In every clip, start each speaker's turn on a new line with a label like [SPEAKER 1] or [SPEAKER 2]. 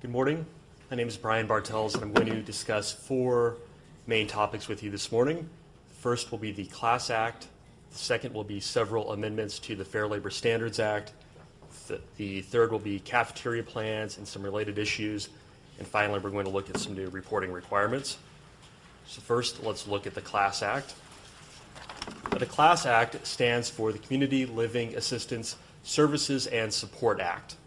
[SPEAKER 1] Good morning. My name is Brian Bartels, and I'm going to discuss four main topics with you this morning. The first will be the Class Act. The second will be several amendments to the Fair Labor Standards Act. The third will be cafeteria plans and some related issues. And finally, we're going to look at some new reporting requirements. So first, let's look at the Class Act. The Class Act stands for the Community Living Assistance Services and Support Act.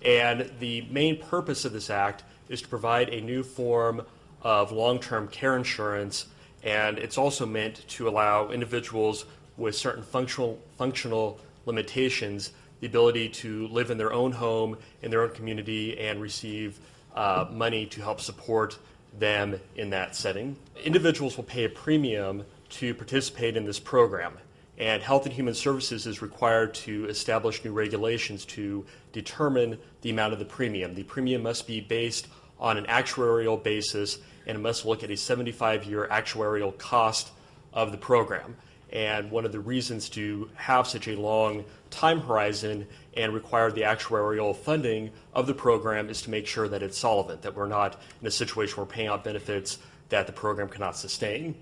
[SPEAKER 1] And the main purpose of this act is to provide a new form of long-term care insurance, and it's also meant to allow individuals with certain functional limitations the ability to live in their own home, in their own community, and receive money to help support them in that setting. Individuals will pay a premium to participate in this program, and Health and Human Services is required to establish new regulations to determine the amount of the premium. The premium must be based on an actuarial basis, and it must look at a 75-year actuarial cost of the program. And one of the reasons to have such a long time horizon and require the actuarial funding of the program is to make sure that it's solvent, that we're not in a situation where we're paying out benefits that the program cannot sustain.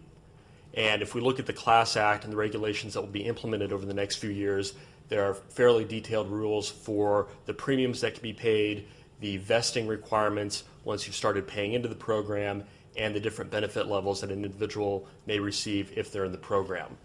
[SPEAKER 1] And if we look at the Class Act and the regulations that will be implemented over the next few years, there are fairly detailed rules for the premiums that can be paid, the vesting requirements once you've started paying into the program, and the different benefit levels that an individual may receive if they're in the program.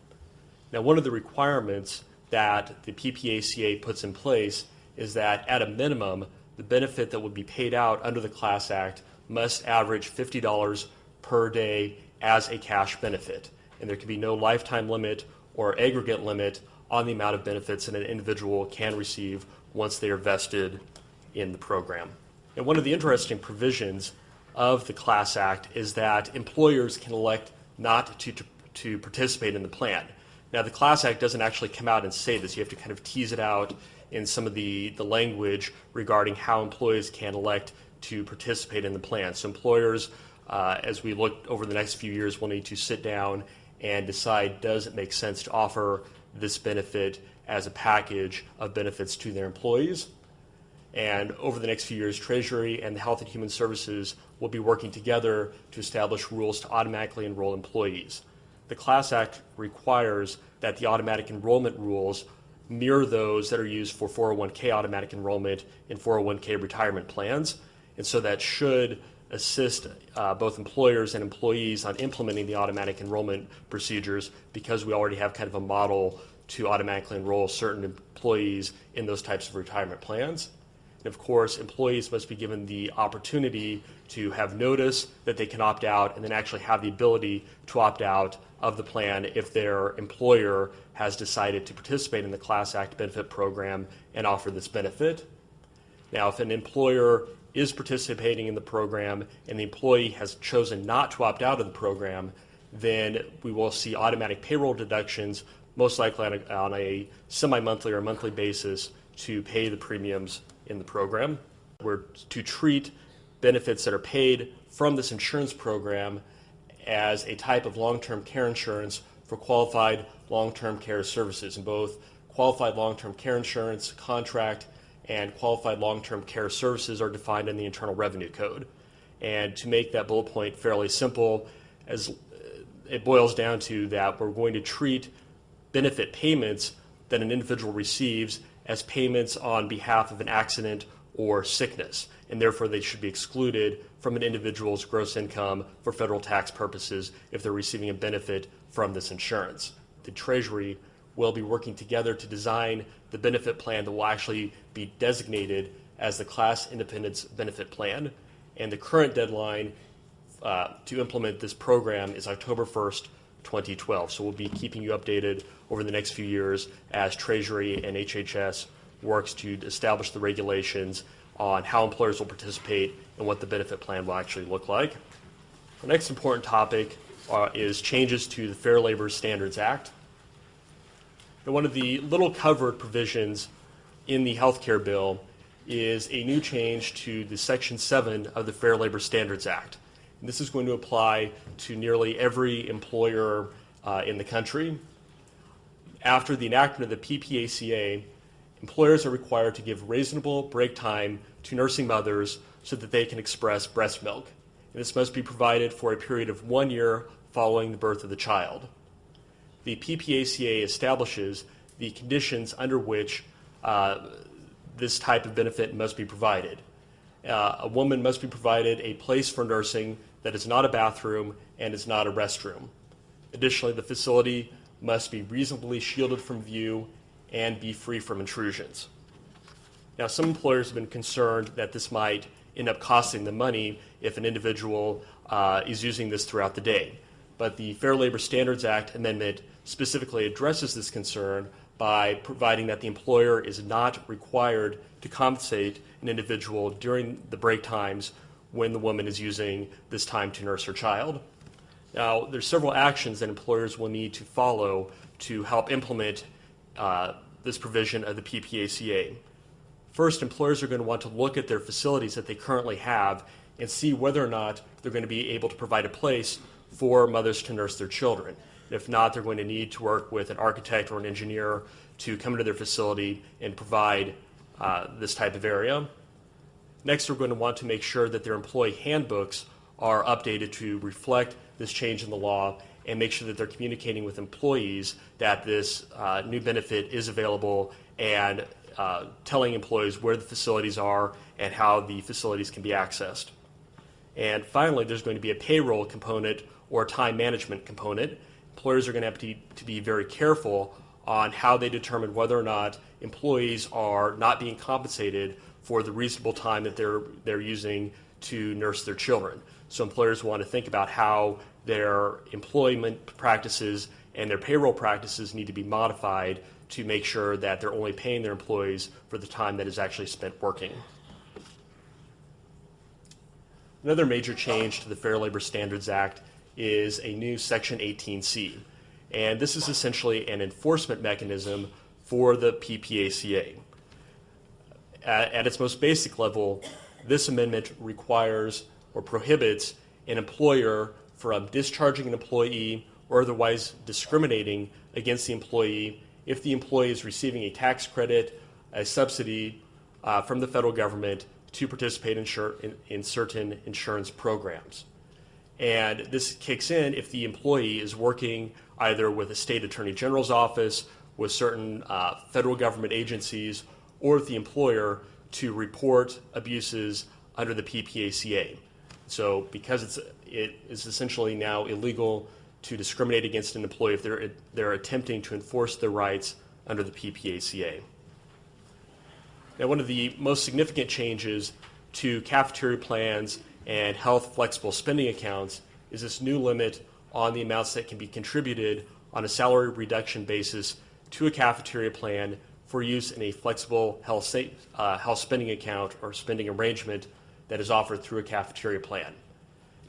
[SPEAKER 1] Now, one of the requirements that the PPACA puts in place is that at a minimum, the benefit that would be paid out under the Class Act must average $50 per day as a cash benefit. And there can be no lifetime limit or aggregate limit on the amount of benefits that an individual can receive once they are vested in the program. And one of the interesting provisions of the Class Act is that employers can elect not to participate in the plan. Now, the Class Act doesn't actually come out and say this. You have to kind of tease it out in some of the language regarding how employees can elect to participate in the plan. So employers, as we look over the next few years, will need to sit down and decide, does it make sense to offer this benefit as a package of benefits to their employees? And over the next few years, Treasury and the Health and Human Services will be working together to establish rules to automatically enroll employees. The Class Act requires that the automatic enrollment rules mirror those that are used for 401k automatic enrollment in 401k retirement plans. And so that should assist both employers and employees on implementing the automatic enrollment procedures, because we already have kind of a model to automatically enroll certain employees in those types of retirement plans. And of course, employees must be given the opportunity to have notice that they can opt out, and then actually have the ability to opt out of the plan if their employer has decided to participate in the Class Act benefit program and offer this benefit. Now, if an employer is participating in the program and the employee has chosen not to opt out of the program, then we will see automatic payroll deductions, most likely on a semi-monthly or monthly basis, to pay the premiums in the program. We're to treat benefits that are paid from this insurance program as a type of long-term care insurance for qualified long-term care services. And both qualified long-term care insurance contract and qualified long-term care services are defined in the Internal Revenue Code. And to make that bullet point fairly simple, as it boils down to that we're going to treat benefit payments that an individual receives as payments on behalf of an accident or sickness, and therefore they should be excluded from an individual's gross income for federal tax purposes if they're receiving a benefit from this insurance. The Treasury will be working together to design the benefit plan that will actually be designated as the Class Independence Benefit Plan. And the current deadline to implement this program is October 1st, 2012. So we'll be keeping you updated over the next few years as Treasury and HHS works to establish the regulations on how employers will participate and what the benefit plan will actually look like. The next important topic is changes to the Fair Labor Standards Act. And one of the little covered provisions in the healthcare bill is a new change to the Section 7 of the Fair Labor Standards Act. And this is going to apply to nearly every employer in the country. After the enactment of the PPACA, employers are required to give reasonable break time to nursing mothers so that they can express breast milk. And this must be provided for a period of 1 year following the birth of the child. The PPACA establishes the conditions under which this type of benefit must be provided. A woman must be provided a place for nursing that is not a bathroom and is not a restroom. Additionally, the facility must be reasonably shielded from view and be free from intrusions. Now, some employers have been concerned that this might end up costing them money if an individual is using this throughout the day. But the Fair Labor Standards Act amendment specifically addresses this concern by providing that the employer is not required to compensate an individual during the break times when the woman is using this time to nurse her child. Now, there's several actions that employers will need to follow to help implement this provision of the PPACA. First, employers are going to want to look at their facilities that they currently have and see whether or not they're going to be able to provide a place for mothers to nurse their children. If not, they're going to need to work with an architect or an engineer to come into their facility and provide this type of area. Next, they're going to want to make sure that their employee handbooks are updated to reflect this change in the law and make sure that they're communicating with employees that this new benefit is available and telling employees where the facilities are and how the facilities can be accessed. And finally, there's going to be a payroll component or a time management component. Employers are going to have to be very careful on how they determine whether or not employees are not being compensated for the reasonable time that they're using to nurse their children. So employers want to think about how their employment practices and their payroll practices need to be modified to make sure that they're only paying their employees for the time that is actually spent working. Another major change to the Fair Labor Standards Act is a new Section 18C. And this is essentially an enforcement mechanism for the PPACA. At its most basic level, this amendment requires or prohibits an employer from discharging an employee or otherwise discriminating against the employee if the employee is receiving a tax credit, a subsidy from the federal government to participate in certain insurance programs. And this kicks in if the employee is working either with a state attorney general's office, with certain federal government agencies, or with the employer to report abuses under the PPACA. So because it is essentially now illegal to discriminate against an employee if they're attempting to enforce their rights under the PPACA. Now, one of the most significant changes to cafeteria plans and health flexible spending accounts is this new limit on the amounts that can be contributed on a salary reduction basis to a cafeteria plan for use in a flexible health spending account or spending arrangement that is offered through a cafeteria plan.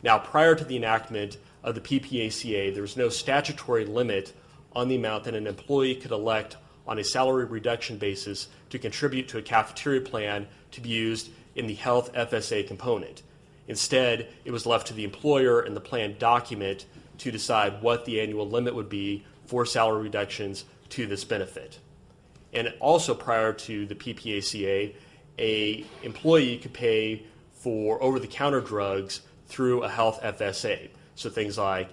[SPEAKER 1] Now, prior to the enactment of the PPACA, there was no statutory limit on the amount that an employee could elect on a salary reduction basis to contribute to a cafeteria plan to be used in the health FSA component. Instead, it was left to the employer in the plan document to decide what the annual limit would be for salary reductions to this benefit. And also prior to the PPACA, an employee could pay for over-the-counter drugs through a health FSA. So things like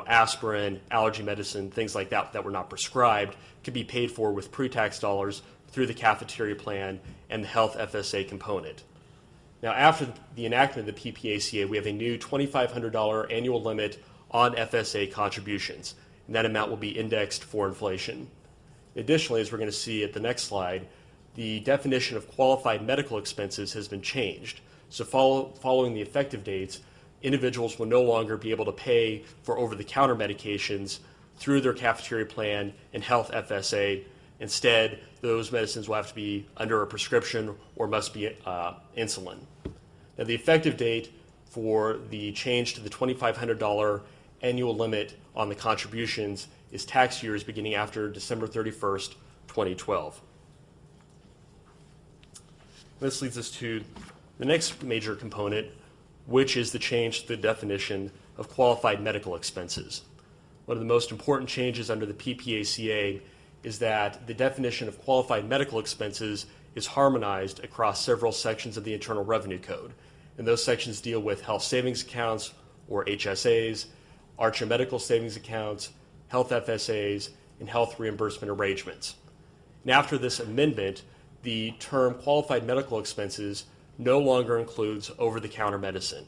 [SPEAKER 1] aspirin, allergy medicine, things like that that were not prescribed could be paid for with pre-tax dollars through the cafeteria plan and the health FSA component. Now, after the enactment of the PPACA, we have a new $2,500 annual limit on FSA contributions, and that amount will be indexed for inflation. Additionally, as we're going to see at the next slide, the definition of qualified medical expenses has been changed. So following the effective dates, individuals will no longer be able to pay for over-the-counter medications through their cafeteria plan and health FSA. Instead, those medicines will have to be under a prescription or must be insulin. Now, the effective date for the change to the $2,500 annual limit on the contributions is tax years beginning after December 31st, 2012. This leads us to the next major component, which is the change to the definition of qualified medical expenses. One of the most important changes under the PPACA is that the definition of qualified medical expenses is harmonized across several sections of the Internal Revenue Code. And those sections deal with health savings accounts, or HSAs, Archer medical savings accounts, health FSAs, and health reimbursement arrangements. And after this amendment, the term qualified medical expenses no longer includes over-the-counter medicine.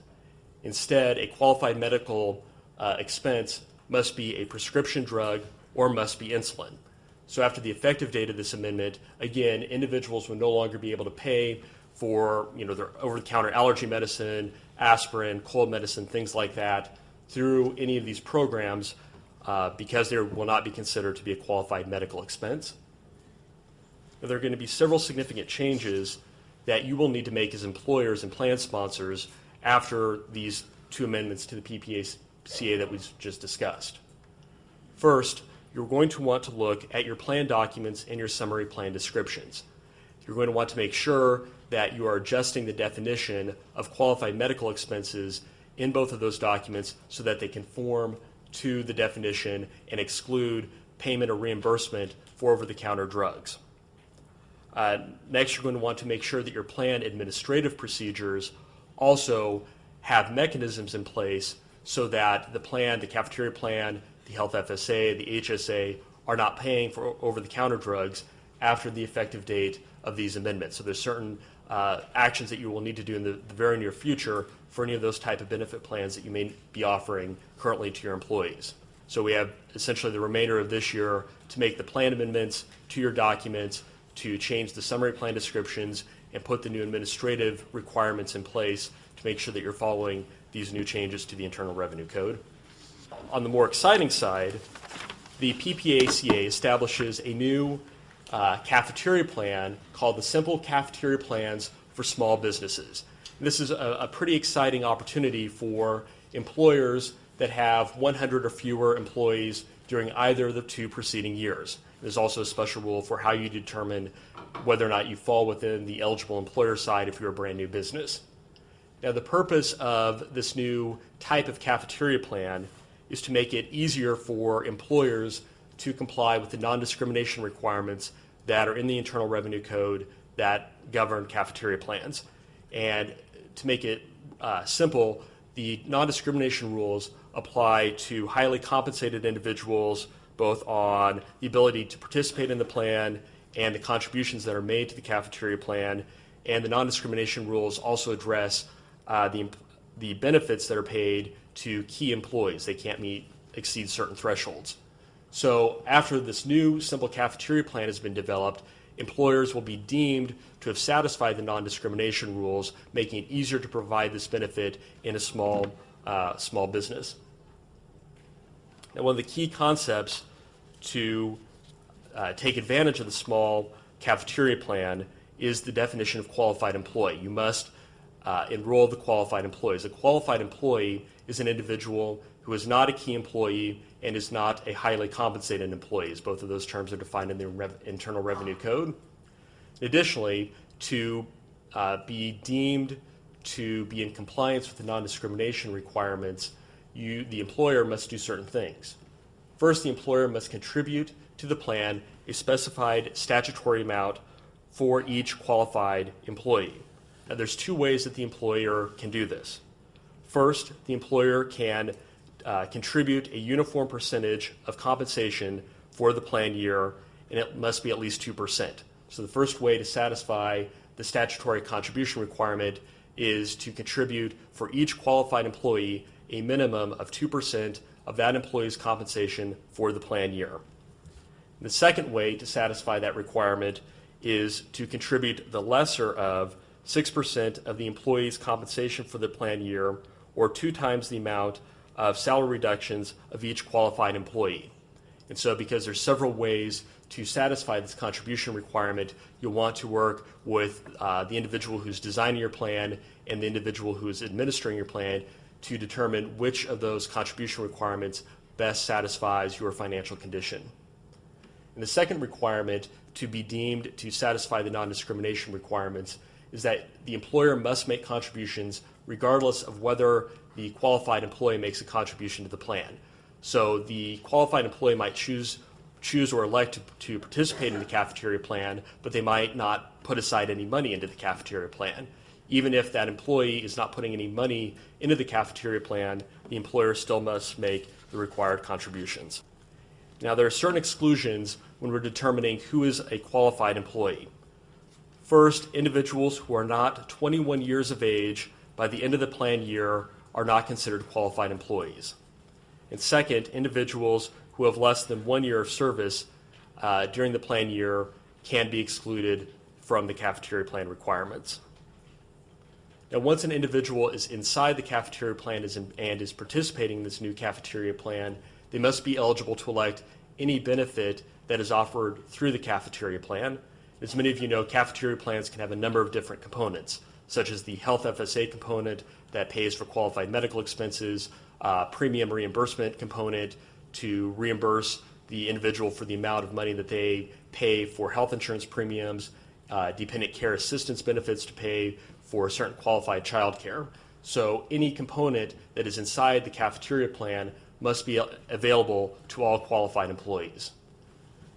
[SPEAKER 1] Instead, a qualified medical expense must be a prescription drug or must be insulin. So after the effective date of this amendment, again, individuals will no longer be able to pay for their over-the-counter allergy medicine, aspirin, cold medicine, things like that, through any of these programs because they will not be considered to be a qualified medical expense. Now, there are going to be several significant changes that you will need to make as employers and plan sponsors after these two amendments to the PPACA that we just discussed. First, you're going to want to look at your plan documents and your summary plan descriptions. You're going to want to make sure that you are adjusting the definition of qualified medical expenses in both of those documents so that they conform to the definition and exclude payment or reimbursement for over-the-counter drugs. Next, you're going to want to make sure that your plan administrative procedures also have mechanisms in place so that the plan, the cafeteria plan, the health FSA, the HSA are not paying for over-the-counter drugs after the effective date of these amendments. So there's certain actions that you will need to do in the very near future for any of those type of benefit plans that you may be offering currently to your employees. So we have essentially the remainder of this year to make the plan amendments to your documents, to change the summary plan descriptions, and put the new administrative requirements in place to make sure that you're following these new changes to the Internal Revenue Code. On the more exciting side, the PPACA establishes a new cafeteria plan called the Simple Cafeteria Plans for Small Businesses. And this is a pretty exciting opportunity for employers that have 100 or fewer employees during either of the two preceding years. There's also a special rule for how you determine whether or not you fall within the eligible employer side if you're a brand new business. Now, the purpose of this new type of cafeteria plan is to make it easier for employers to comply with the non-discrimination requirements that are in the Internal Revenue Code that govern cafeteria plans. And to make it simple, the non-discrimination rules apply to highly compensated individuals, both on the ability to participate in the plan and the contributions that are made to the cafeteria plan. And the non-discrimination rules also address the benefits that are paid to key employees. They can't exceed certain thresholds. So after this new simple cafeteria plan has been developed, employers will be deemed to have satisfied the non-discrimination rules, making it easier to provide this benefit in a small business. Now, one of the key concepts to take advantage of the small cafeteria plan is the definition of qualified employee. You must enroll the qualified employees. A qualified employee is an individual who is not a key employee and is not a highly compensated employee, as both of those terms are defined in the Internal Revenue Code. Additionally, to be deemed to be in compliance with the non-discrimination requirements, the employer must do certain things. First, the employer must contribute to the plan a specified statutory amount for each qualified employee. Now, there's two ways that the employer can do this. First, the employer can contribute a uniform percentage of compensation for the plan year, and it must be at least 2%. So the first way to satisfy the statutory contribution requirement is to contribute for each qualified employee a minimum of 2% of that employee's compensation for the plan year. The second way to satisfy that requirement is to contribute the lesser of 6% of the employee's compensation for the plan year, or 2 times the amount of salary reductions of each qualified employee. And so because there's several ways to satisfy this contribution requirement, you'll want to work with the individual who's designing your plan and the individual who is administering your plan to determine which of those contribution requirements best satisfies your financial condition. And the second requirement to be deemed to satisfy the non-discrimination requirements is that the employer must make contributions regardless of whether the qualified employee makes a contribution to the plan. So the qualified employee might choose or elect to participate in the cafeteria plan, but they might not put aside any money into the cafeteria plan. Even if that employee is not putting any money into the cafeteria plan, the employer still must make the required contributions. Now, there are certain exclusions when we're determining who is a qualified employee. First, individuals who are not 21 years of age by the end of the plan year are not considered qualified employees. And second, individuals who have less than 1 year of service during the plan year can be excluded from the cafeteria plan requirements. Now, once an individual is inside the cafeteria plan and is participating in this new cafeteria plan, they must be eligible to elect any benefit that is offered through the cafeteria plan. As many of you know, cafeteria plans can have a number of different components, such as the health FSA component that pays for qualified medical expenses, premium reimbursement component to reimburse the individual for the amount of money that they pay for health insurance premiums, dependent care assistance benefits to pay for certain qualified child care. So any component that is inside the cafeteria plan must be available to all qualified employees.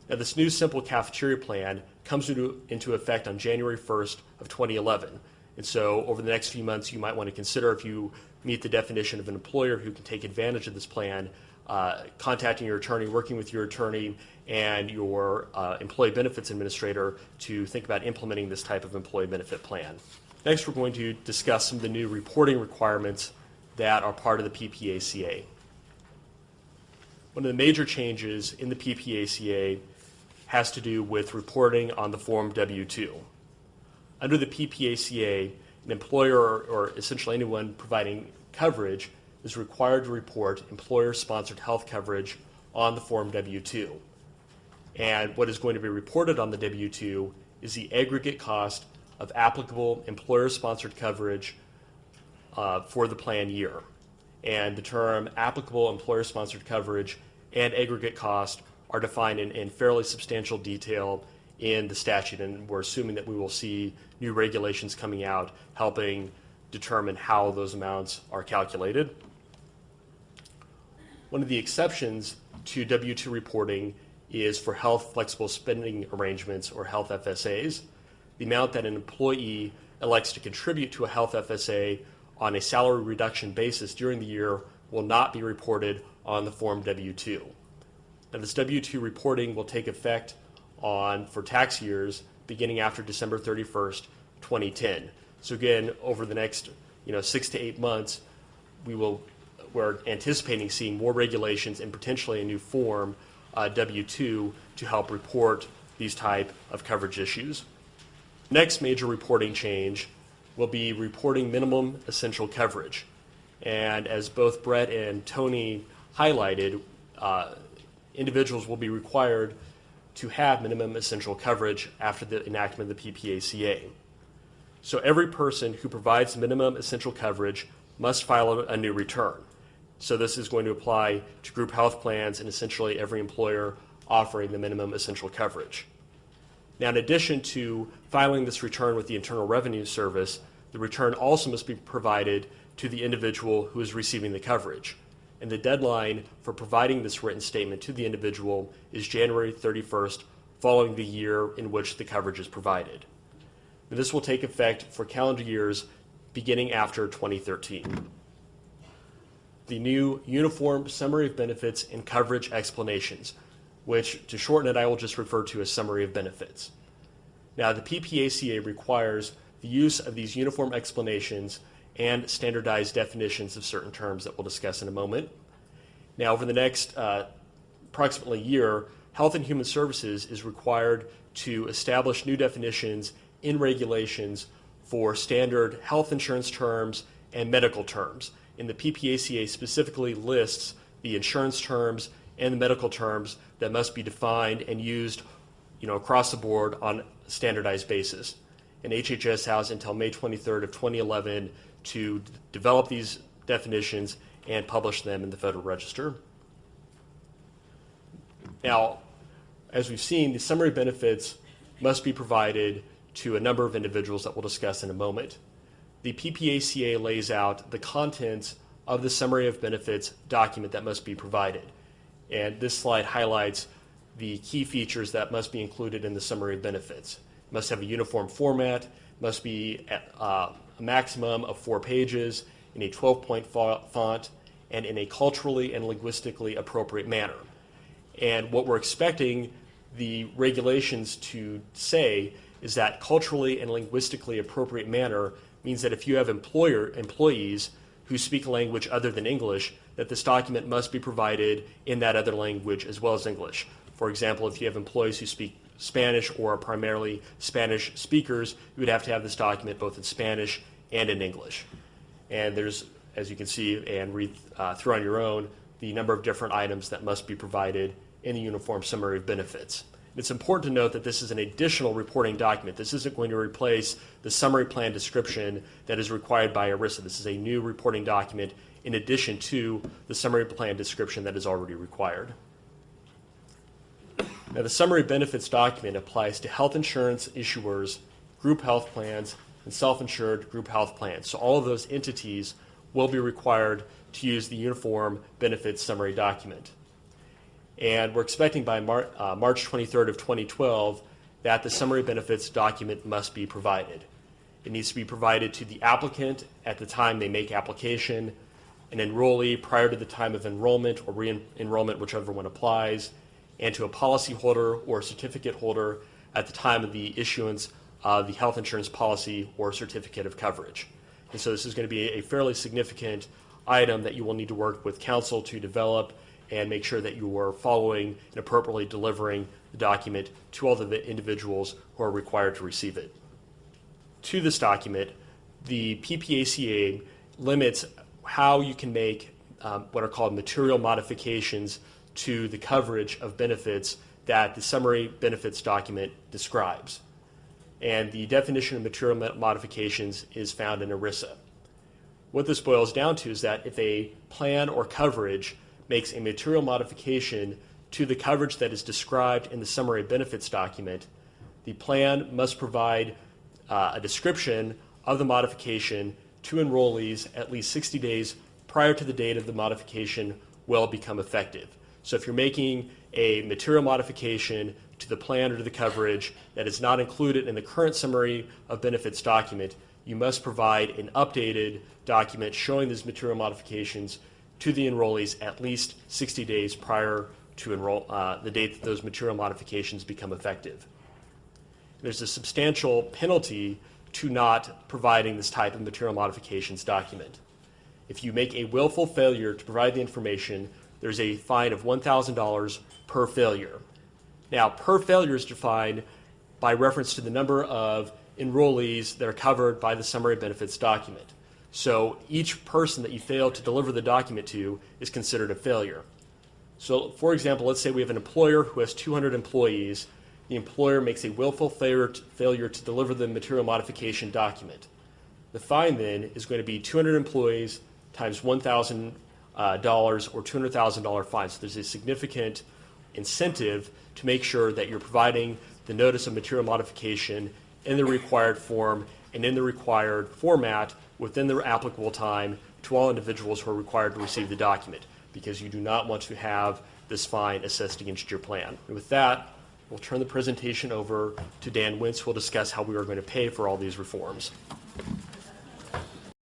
[SPEAKER 1] Now, this new simple cafeteria plan comes into effect on January 1st of 2011. And so over the next few months, you might want to consider, if you meet the definition of an employer who can take advantage of this plan, contacting your attorney, working with your attorney and your employee benefits administrator to think about implementing this type of employee benefit plan. Next, we're going to discuss some of the new reporting requirements that are part of the PPACA. One of the major changes in the PPACA has to do with reporting on the Form W-2. Under the PPACA, an employer or essentially anyone providing coverage is required to report employer-sponsored health coverage on the Form W-2. And what is going to be reported on the W-2 is the aggregate cost of applicable employer-sponsored coverage for the plan year. And the term applicable employer-sponsored coverage and aggregate cost are defined in fairly substantial detail in the statute, and we're assuming that we will see new regulations coming out helping determine how those amounts are calculated. One of the exceptions to W-2 reporting is for health flexible spending arrangements, or health FSAs. The amount that an employee elects to contribute to a health FSA on a salary reduction basis during the year will not be reported on the Form W-2. Now, this W-2 reporting will take effect for tax years beginning after December 31st, 2010. So again, over the next 6 to 8 months, we're anticipating seeing more regulations and potentially a new form, W-2, to help report these type of coverage issues. Next major reporting change will be reporting minimum essential coverage. And as both Brett and Tony highlighted, individuals will be required to have minimum essential coverage after the enactment of the PPACA. So every person who provides minimum essential coverage must file a new return. So this is going to apply to group health plans and essentially every employer offering the minimum essential coverage. Now, in addition to filing this return with the Internal Revenue Service, the return also must be provided to the individual who is receiving the coverage. And the deadline for providing this written statement to the individual is January 31st, following the year in which the coverage is provided. And this will take effect for calendar years beginning after 2013. The new Uniform Summary of Benefits and Coverage Explanations, which, to shorten it, I will just refer to as Summary of Benefits. Now, the PPACA requires the use of these uniform explanations and standardized definitions of certain terms that we'll discuss in a moment. Now, over the next approximately year, Health and Human Services is required to establish new definitions in regulations for standard health insurance terms and medical terms. And the PPACA specifically lists the insurance terms and the medical terms that must be defined and used across the board on a standardized basis. And HHS has until May 23rd of 2011 to develop these definitions and publish them in the Federal Register. Now, as we've seen, the summary benefits must be provided to a number of individuals that we'll discuss in a moment. The PPACA lays out the contents of the summary of benefits document that must be provided. And this slide highlights the key features that must be included in the summary of benefits. It must have a uniform format, must be a maximum of 4 pages in a 12-point font and in a culturally and linguistically appropriate manner. And what we're expecting the regulations to say is that culturally and linguistically appropriate manner means that if you have employees who speak a language other than English, that this document must be provided in that other language as well as English. For example, if you have employees who speak Spanish or are primarily Spanish speakers, you would have to have this document both in Spanish and in English. And there's, as you can see and read through on your own, the number of different items that must be provided in the Uniform Summary of Benefits. It's important to note that this is an additional reporting document. This isn't going to replace the summary plan description that is required by ERISA. This is a new reporting document in addition to the summary plan description that is already required. Now, the summary benefits document applies to health insurance issuers, group health plans, and self-insured group health plans. So all of those entities will be required to use the Uniform Benefits Summary document. And we're expecting by March 23rd of 2012 that the summary benefits document must be provided. It needs to be provided to the applicant at the time they make application, an enrollee prior to the time of enrollment or re-enrollment, whichever one applies, and to a policyholder or certificate holder at the time of the issuance of the health insurance policy or certificate of coverage. And so this is going to be a fairly significant item that you will need to work with counsel to develop and make sure that you are following and appropriately delivering the document to all the individuals who are required to receive it. To this document, the PPACA limits how you can make what are called material modifications to the coverage of benefits that the summary benefits document describes. And the definition of material modifications is found in ERISA. What this boils down to is that if a plan or coverage makes a material modification to the coverage that is described in the summary benefits document, the plan must provide a description of the modification to enrollees at least 60 days prior to the date of the modification will become effective. So if you're making a material modification to the plan or to the coverage that is not included in the current summary of benefits document, you must provide an updated document showing these material modifications to the enrollees at least 60 days prior to the date that those material modifications become effective. There's a substantial penalty to not providing this type of material modifications document. If you make a willful failure to provide the information, there's a fine of $1,000 per failure. Now, per failure is defined by reference to the number of enrollees that are covered by the summary benefits document. So each person that you fail to deliver the document to is considered a failure. So, for example, let's say we have an employer who has 200 employees. The employer makes a willful failure to deliver the material modification document. The fine then is going to be 200 employees times $1,000 or $200,000 fine. So there's a significant incentive to make sure that you're providing the notice of material modification in the required form and in the required format within the applicable time to all individuals who are required to receive the document, because you do not want to have this fine assessed against your plan. And with that, we'll turn the presentation over to Dan Wentz, who will discuss how we are going to pay for all these reforms.